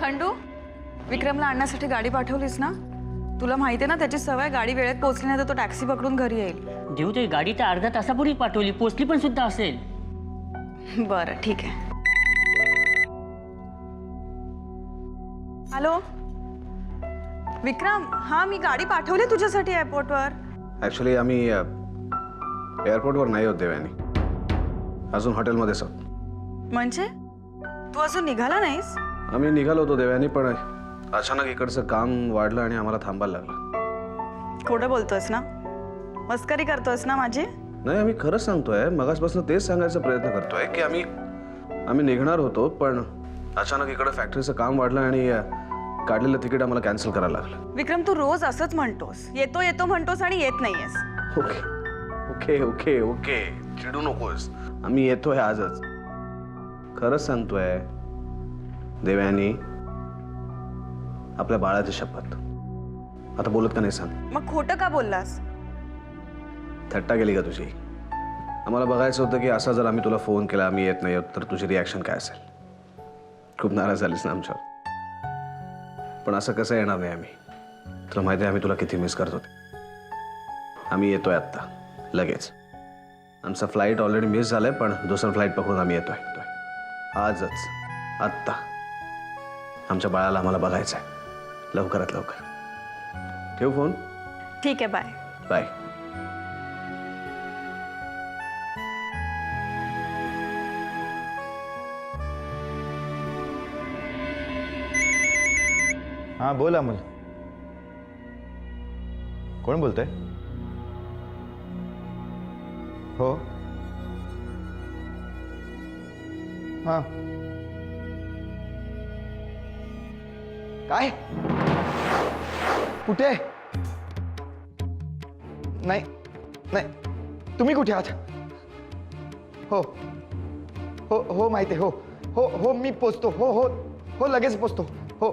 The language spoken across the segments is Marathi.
खंडू, विक्रमला आणण्यासाठी गाडी पाठवलीस ना? तुला माहिती आहे ना त्याची सवय, गाडी वेळेत पोहोचली नाही तर तो टॅक्सी पकडून घरी येईल. देऊ ते गाडी तर अर्ध्या तासापूर्वी पाठवली, पोचली पण सुद्धा असेल. बरं ठीक आहे. हॅलो विक्रम, हा मी गाडी पाठवली तुझ्यासाठी एअरपोर्टवर. ॲक्च्युली आम्ही एअरपोर्टवर नाही होत देवयानी, अजून हॉटेलमध्येच आहोत. म्हणजे तू अजून निघाला नाहीस? आम्ही निघालो होतो देवयानी, पण अचानक इकडचं काम वाढलं आणि आम्हाला थांबायला लागलं. खोटं बोलतोयस ना? मस्करी करतोयस ना माझी? नाही, आम्ही खरंच सांगतोय. मगासपासून तेच सांगायचा प्रयत्न करतोय की आम्ही निघणार होतो, पण अचानक इकडं फॅक्टरीचं काम वाढलं आणि काढलेलं तिकीट आम्हाला कॅन्सल करायला लागलं. विक्रम, तू रोज असंच म्हणतोस, येतो येतो म्हणतोस आणि येत नाहीयेस. ओके ओके ओके ओके चिडू नकोस, आम्ही येतोय आजच. खरंच सांगतोय देवयानी, आपल्या बाळाची शपथ. आता बोलत का नाही सांग? मग खोटं का बोललास? थट्टा गेली का तुझी? आम्हाला बघायचं होतं की असा जर आम्ही तुला फोन केला आम्ही येत नाही तर तुझी रिॲक्शन काय असेल. खूप नाराज झालीस ना आमच्यावर. पण असं कसं येणार नाही आम्ही? तुला माहिती आहे आम्ही तुला किती मिस करत होते. आम्ही येतोय आत्ता लगेच. आमचा फ्लाईट ऑलरेडी मिस झालाय, पण दुसरा फ्लाईट पकडून आम्ही येतोय आजच, आत्ता. आमच्या बाळाला आम्हाला बघायचं आहे. लवकरात लवकर. ठेव फोन. ठीक आहे, बाय बाय. हाँ बोल अमोल. कोण बोलतोय? हो हाँ. काय? कुठे? नाही नाही, तुम्ही कुठे आहात? हो हो हो माहिती आहे. हो हो हो मी पोचतो. हो हो हो लगेच पोचतो. हो.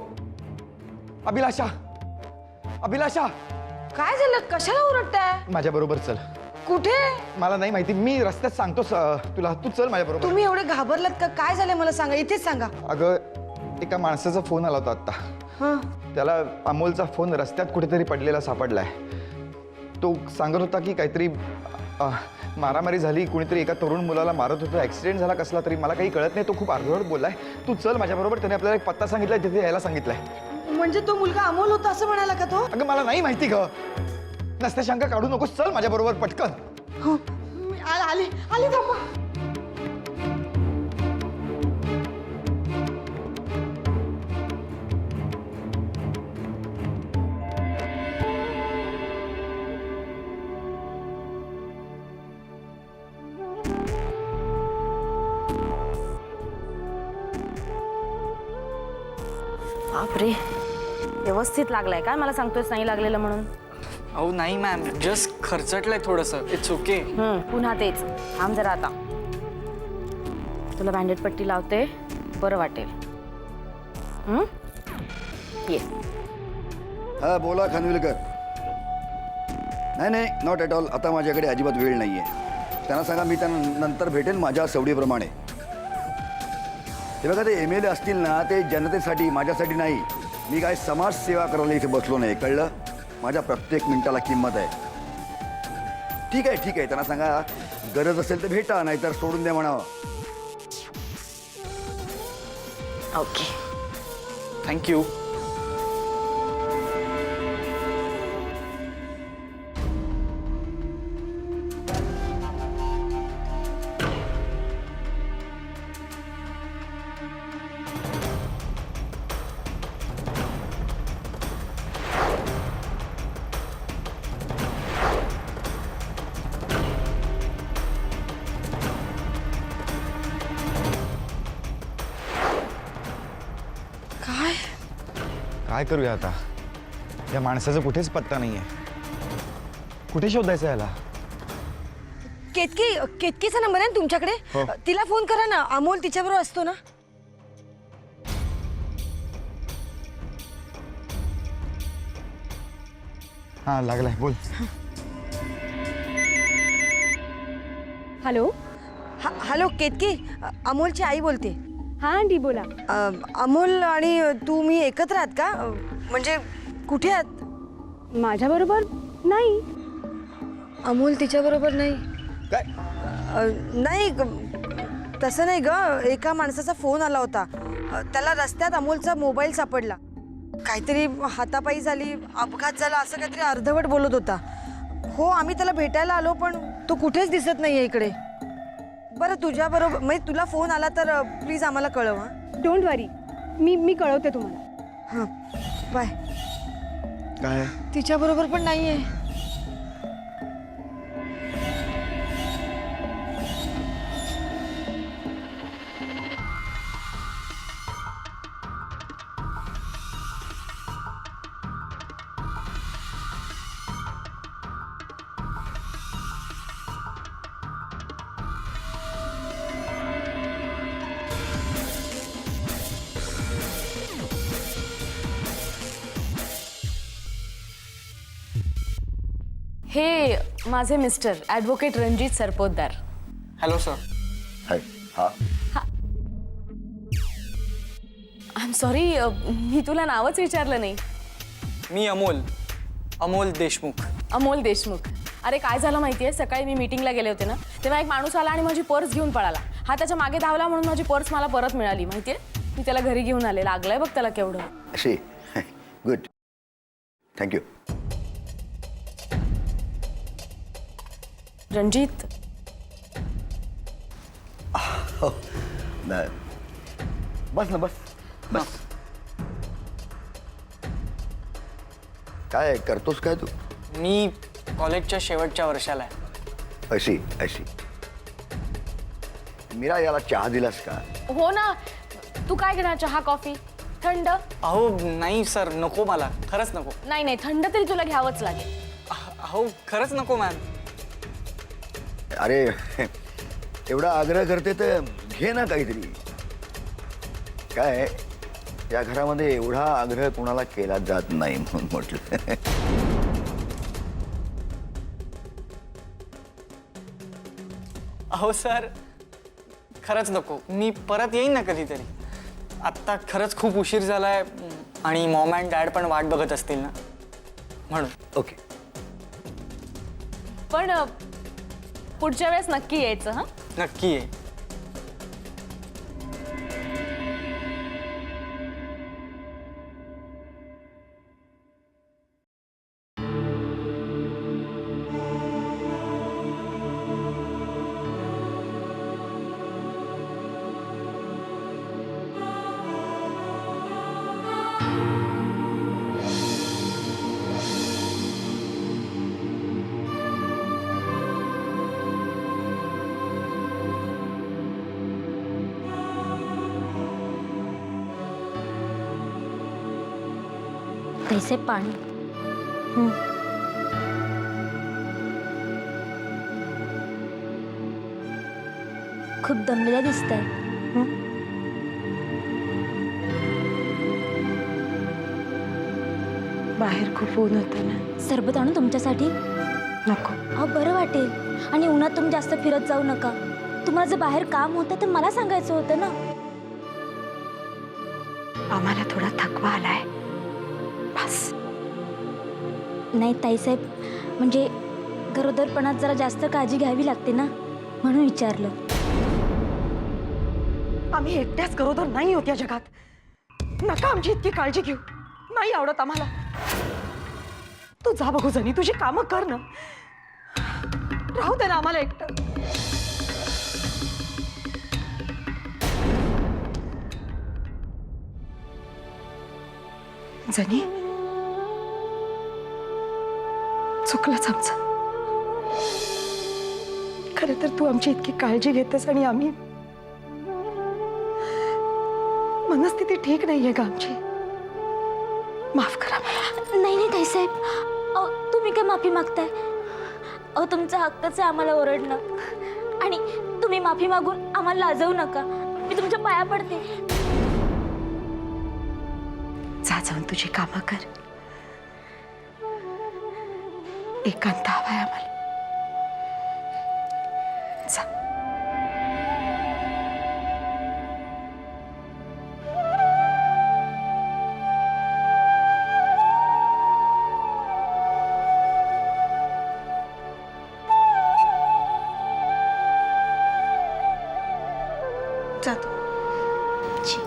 अभिलाषा, अभिलाषा, काय झालं? कशाला ओरडताय? माझ्या बरोबर चल. कुठे? मला नाही माहिती, मी रस्त्यात सांगतो तुला. तू चल माझ्या बरोबर. तुम्ही एवढे घाबरलात का? काय झालं मला सांगा, इथेच सांगा. अगं, एका माणसाचा फोन आला होता आता. हं. त्याला अमोलचा फोन रस्त्यात कुठेतरी पडलेला सापडलाय. तो सांगत होता की काहीतरी मारामारी झाली, कुणीतरी एका तरुण मुलाला मारत होतं, ऍक्सिडेंट झाला कसला तरी, मला काही कळत नाही. तो खूप अर्धवट बोललाय. तू चल माझ्या बरोबर. त्याने आपल्याला एक पत्ता सांगितलाय, तिथे यायला सांगितलंय. म्हणजे तो मुलगा अमोल होता असं म्हणाला का तो? अगं मला नाही माहिती ग. नसते शंका काढू नकोस. चल माझ्या बरोबर पटकन. हो, आली आली थांबा. बापरे, व्यवस्थित लागलाय काय? मला सांगतोयस नाही लागलेलं म्हणून. अहो नाही मॅम, जस्ट खर्चटलंय थोडंसं. It's okay. पुन्हा तेच. थांब जरा आता, तुला बँडेड पट्टी लावते, बरं वाटेल. ये. हा बोला खानविलकर. नाही नॉट ॲट ऑल. आता माझ्याकडे अजिबात वेळ नाही आहे. त्यांना सांगा मी त्यांना नंतर भेटेन माझ्या सवडीप्रमाणे. ते बघा, ते MLA असतील ना, ते जनतेसाठी, माझ्यासाठी नाही. मी काय समाजसेवा करायला इथे बसलो नाही, कळलं? माझ्या प्रत्येक मिनिटाला किंमत आहे. ठीक आहे ठीक आहे, त्यांना सांगा गरज असेल तर भेटा, नाहीतर सोडून द्या म्हणावं. ओके. थँक्यू. काय करूया आता? या माणसाचा कुठेच पत्ता नाहीये. कुठे शोधायचं याला? केतकीचा नंबर आहे ना तुमच्याकडे? हो. तिला फोन करा ना. अमोल तिच्याबरोबर असतो ना. हा लागलाय, बोल. हॅलो. हॅलो केतकी, अमोलची आई बोलते. हां आंटी बोला. अमोल आणि तू मी एकत्र आहात का म्हणजे कुठे आहात? माझ्याबरोबर नाही. अमोल तिच्याबरोबर नाही. काय? नाही तसं नाही ग. एका माणसाचा फोन आला होता. त्याला रस्त्यात अमोलचा मोबाईल सापडला. काहीतरी हातापायी झाली, अपघात झाला असं काहीतरी अर्धवट बोलत होता. हो आम्ही त्याला भेटायला आलो पण तो कुठेच दिसत नाहीये इकडे. बरं तुझ्याबरोबर म्हणजे तुला फोन आला तर प्लीज आम्हाला कळव. हां डोंट वरी, मी कळवते तुम्हाला. हां बाय. काय? तिच्याबरोबर पण नाहीये. हे माझे mister advocate Ranjit Sarpotdar. Hello sir. Hi. हा आय एम सॉरी, मी तुला नावच विचारलं नाही. मी अमोल देशमुख. अमोल देशमुख. अरे काय झालं माहिती आहे, सकाळी मी मीटिंगला गेले होते ना, तेव्हा एक माणूस आला आणि माझी पर्स घेऊन पळाला. हा त्याच्या मागे धावला म्हणून माझी पर्स मला परत मिळाली. माहिती आहे, मी त्याला घरी घेऊन आले. लागलंय बघ त्याला केवढं. अशी गुड. थँक्यू. रणजित, हो बस ना, बस बस. काय करतोस काय तू? मी कॉलेजच्या शेवटच्या वर्षाला आहे. अशी अशी. मीरा याला चहा दिलास का? हो ना. तू काय घेणार, चहा कॉफी? थंड? अहो नाही सर, नको मला, खरंच नको. नाही नाही, थंड तरी तुला घ्यावंच लागेल. अहो खरंच नको मॅम. अरे एवढा आग्रह करते तर घे ना काहीतरी. काय या घरामध्ये एवढा आग्रह कोणाला केला जात नाही म्हणून म्हटलं. अहो सर खरंच नको. मी परत येईन ना कधीतरी. आत्ता खरंच खूप उशीर झालाय आणि मॉम अँड डॅड पण वाट बघत असतील ना, म्हणून. ओके. पण पुढच्या वेळेस नक्की यायचं. हां नक्की आहे. तैसे पाणी. खूप दमलेला दिसतंय. बाहेर खूप ऊन होतं ना. सरबत आणू तुमच्यासाठी? नको. अहो बरं वाटेल. आणि उन्हात तुम्ही जास्त फिरत जाऊ नका. तुम्हाला जर बाहेर काम होतं तर मला सांगायचं होतं ना. आम्हाला थोडा थकवा आलाय. बस. नाही ताईसाहेब, म्हणजे गरोदरपणात जरा जास्त काळजी घ्यावी लागते ना, म्हणून विचारलं. आम्ही एकट्याच गरोदर नाही होत या जगात. नका आमची इतकी काळजी घेऊ. नाही आवडत आम्हाला. तू जा बघू जणी, तुझी कामं कर ना. राहू दे ना आम्हाला एकटं. जनी, चुकलंच आमचं. खरं तर तू आमची इतकी काळजी घेतेस आणि आम्ही, मनस्थिती ठीक नाहीये का आमची. माफ करा मला. नाही नाही ताईसाहेब, अहो तुम्ही काय माफी मागताय? अहो तुमचा हक्कच आहे आम्हाला ओरडणं. आणि तुम्ही माफी मागून आम्हाला लाजवू नका. मी तुमच्या पाया पडते. जा जाऊन तुझी कामं कर. एकांत हवाय आम्हाला. जा. छी.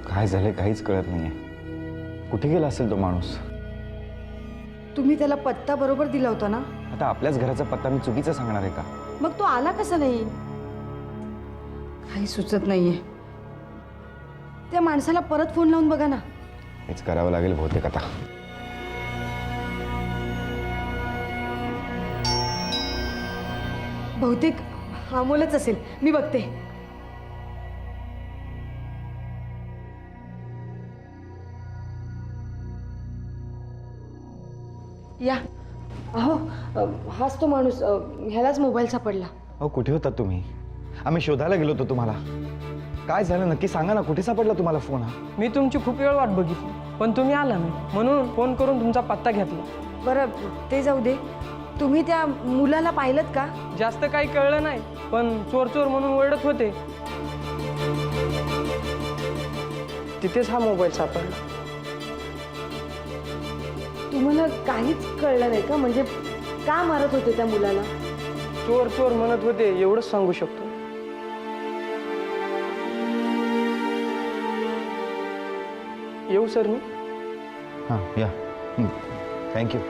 काय झालंय काहीच कळत नाहीये. कुठे गेला असेल तो माणूस? तुम्ही त्याला पत्ता बरोबर दिला होता ना? आता आपल्याच घराचा पत्ता मी चुकीचा सांगणार आहे का? मग तो आला कसा नाही? काही सुचत नाहीये. त्या माणसाला परत फोन लावून बघा ना. हेच करावं लागेल बहुतेक आता. बहुतेक अमोलच असेल, मी बघते. या अहो, हाच तो माणूस. ह्यालाच मोबाईल सापडला. अहो कुठे होता तुम्ही? आम्ही शोधायला गेलो होतो तुम्हाला. काय झालं नक्की सांगा ना, कुठे सापडला तुम्हाला फोन हा? मी तुमची खूप वेळ वाट बघितली पण तुम्ही आला नाही म्हणून फोन करून तुमचा पत्ता घेतला. बरं ते जाऊ दे. तुम्ही त्या मुलाला पाहिलत का? जास्त काही कळलं नाही पण चोर चोर म्हणून ओरडत होते. तिथेच हा मोबाईल सापडला. तुम्हाला काहीच कळलं नाही का? म्हणजे का मारत होते त्या मुलाला? चोर चोर म्हणत होते एवढंच सांगू शकतो. येऊ सर मी? हां या. थँक्यू.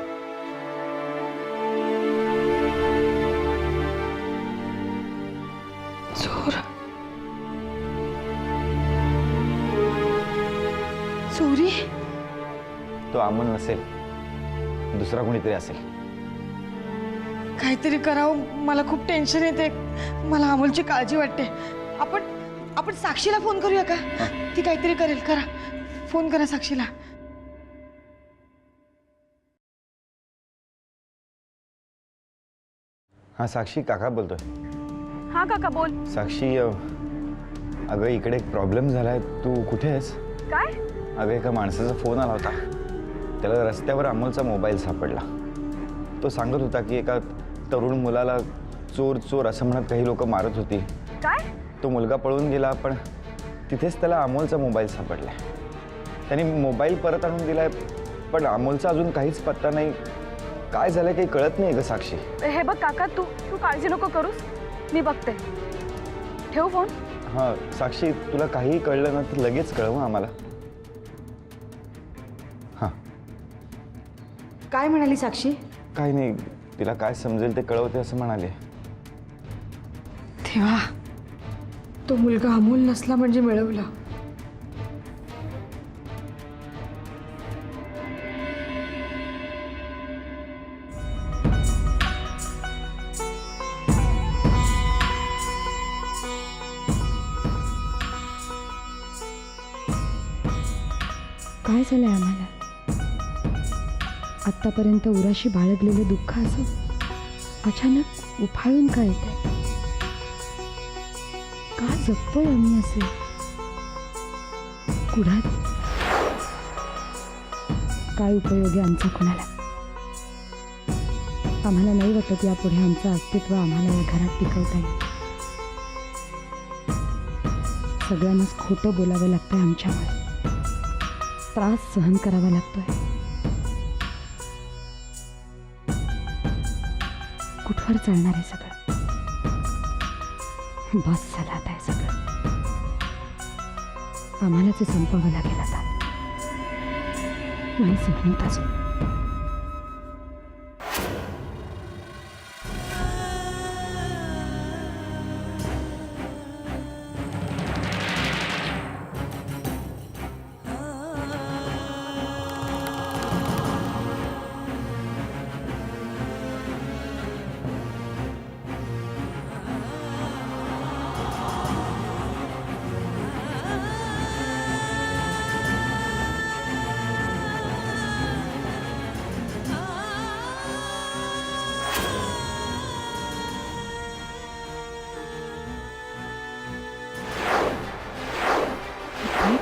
चोर? चोरी? तो अमोल नसेल, दुसरा कोणीतरी असेल. काहीतरी करावं. मला खूप टेन्शन येते. मला अमोलची काळजी वाटते. आपण साक्षीला फोन करूया का? ती काहीतरी करेल. करा फोन, करा साक्षीला. हां साक्षी, काका बोलतोय. हा काका बोल. साक्षी अगं इकडे एक प्रॉब्लेम झालाय. तू कुठे आहेस? काय? अगं एका माणसाचा फोन आला होता. त्याला रस्त्यावर अमोलचा मोबाईल सापडला. तो सांगत होता की एका तरुण मुलाला चोर चोर असं म्हणत काही लोक मारत होती. काय? तो मुलगा पळून गेला पण तिथेच त्याला अमोलचा मोबाईल सापडलाय. त्याने मोबाईल परत आणून दिलाय पण अमोलचा अजून काहीच पत्ता नाही. काय झालंय काही कळत नाही ग साक्षी. हे बघ काका, तू काळजी नको करूस. मी बघते. ठेव फोन. हां साक्षी, तुला काही कळलं ना तर लगेच कळव आम्हाला. हां. काय म्हणाली साक्षी? काही नाही, तिला काय समजेल ते कळवते असं म्हणाले. तेव्हा तो मुलगा अमोल नसला म्हणजे मिळवला. काय झालंय आम्हाला? आत्तापर्यंत उराशी बाळगलेलं दुःख असं अचानक उफाळून का येतंय? का जगतोय आम्ही असे कुढात? काय उपयोग आहे आमचा कुणाला? आम्हाला नाही वाटत यापुढे आमचं अस्तित्व आम्हाला या घरात टिकवता येईल. सगळ्यांनाच खोटं बोलावं लागतंय आमच्यामुळे. त्रास सहन करावा लागतोय. कुठवर चालणार आहे सगळं? बस झालं आता हे सगळं. आम्हालाच हे संपवावं लागेल आता. नाही संपत अजून.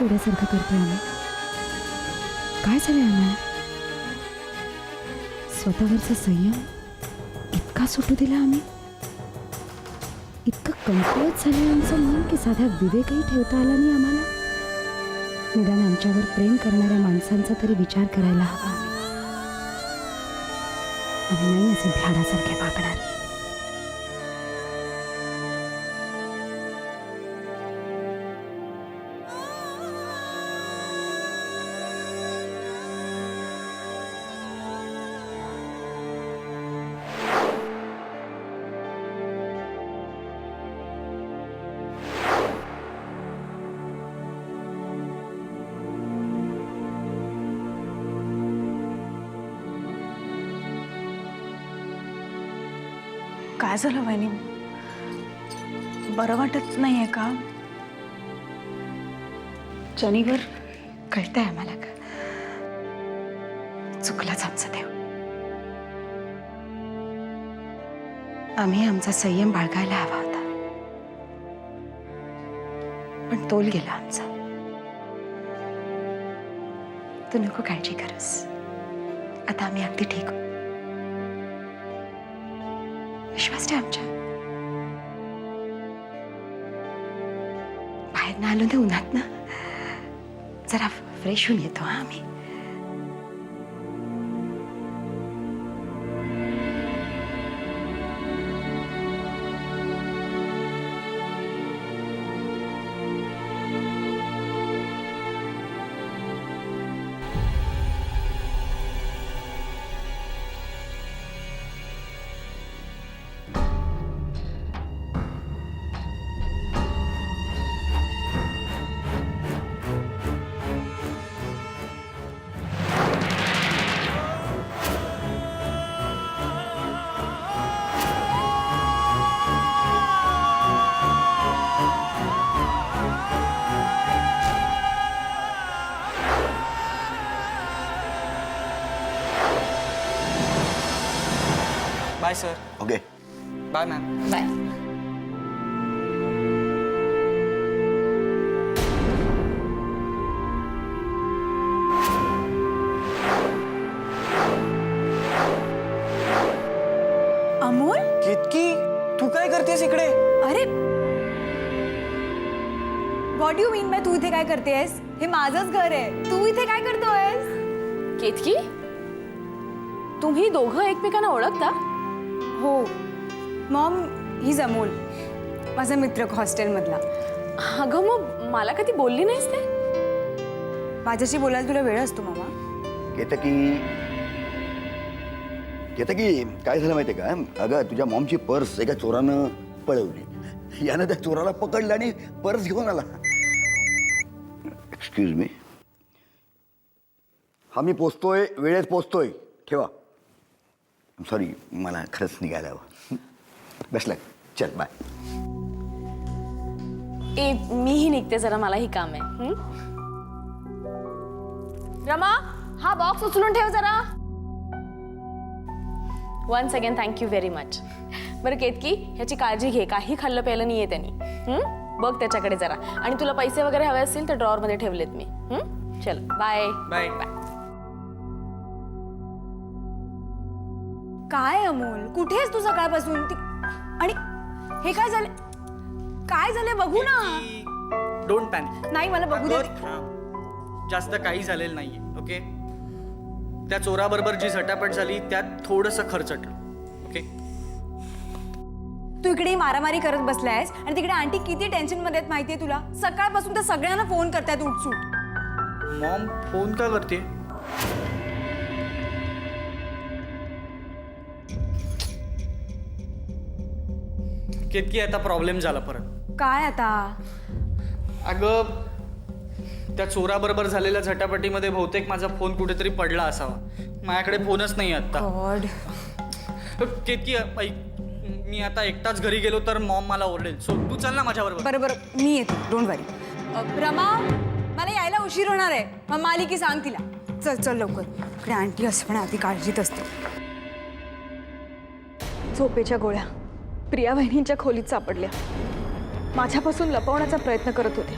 सोड्यासारखं करतोय आम्ही? काय झालंय आम्हाला? स्वतःवरचा संयम इतका सुटू दिला आम्ही? इतकं कमकुवत झालंय आमचं मन की साधा विवेकही ठेवता आला नाही आम्हाला? निदान आमच्यावर प्रेम करणाऱ्या माणसांचा तरी विचार करायला हवा. आम्ही नाही असे भ्याडासारखे वागणार. काय झालं वहिनी? बरं वाटत नाहीये का? जनीवर कळतंय आम्हाला का चुकलंच आमचं देव. आम्ही आमचा संयम बाळगायला हवा होता, पण तोल गेला आमचा. तू नको काळजी करस, आता आम्ही अगदी ठीक आहोत. विश्वास ठेव आमच्या. बाहेर ना आलो ना उन्हात ना, जरा फ्रेश होऊन येतो हा आम्ही. Bye sir. Okay. Bye ma'am. Bye. Amol, Ketaki, तू काय करतेस इकडे? अरे व्हॉट यू मीन बाय तू इथे काय करतेस? हे माझंच घर आहे, तू इथे काय करतोयस? केतकी, तुम्ही दोघं एकमेकांना ओळखता? हो मॉम, ही अमोल, माझा मित्र हॉस्टेलमधला. अगं मग मला कधी बोलली नाहीस ते? माझ्याशी बोलायला तुला वेळ असतो मामा? केतकी काय झालं माहितीये का? अगं तुझ्या मॉमची पर्स एका चोरानं पळवली. यानं त्या चोराला पकडलं आणि पर्स घेऊन आला. Excuse me. हा मी पोचतोय, वेळेत पोचतोय, ठेवा. सॉरी, मला खरंच निघायला हवं. बसला, चल बाय. ए मीही निघते जरा, मलाही काम आहे. रमा, हा बॉक्स उचलून ठेव जरा. Once again thank you very much. बरं केतकी, ह्याची काळजी घे, काही खाल्लं प्यायलं नाहीये त्यांनी. बघ त्याच्याकडे जरा. आणि तुला पैसे वगैरे हवे असतील तर ड्रॉवरमध्ये ठेवलेत मी. चल बाय. बाय. काय अमोल, कुठे आहेस तू सकाळपासून? आणि हे काय झालं? काय झालं बघू ना. Don't panic. नाही, मला बघू दे. जास्त काही झालेलं नाहीये. ओके. त्या चोराबरोबर जी झटापट झाली त्यात थोडंसं खर्चटलं. ओके. तू इकडे मारामारी करत बसलायस आणि तिकडे आंटी किती टेन्शन मध्ये आहेत माहितीये तुला? सकाळपासून तर सगळ्यांना फोन करतायत उठसूट. मॉम फोन का करते? केतकी, आता प्रॉब्लेम झाला परत. काय आता? अगं त्या चोराबरोबर झालेल्या झटापटीमध्ये बहुतेक माझा फोन कुठेतरी पडला असावा. माझ्याकडे फोनच नाही आता. गॉड. केतकी ऐक, मी आता एकटाच घरी गेलो तर मॉम मला ओरडेल. सो तू चल ना माझ्याबरोबर. बरं बरं, मी येते, डोंट वरी. रमा, मला यायला उशीर होणार आहे. मग आली की सांग तिला. चल चल लवकर. इकडे आंटी असं पण आधी काळजीत असते. झोपेच्या गोळ्या प्रिया वहिनींच्या खोलीत सापडल्या. माझ्यापासून लपवण्याचा प्रयत्न करत होते.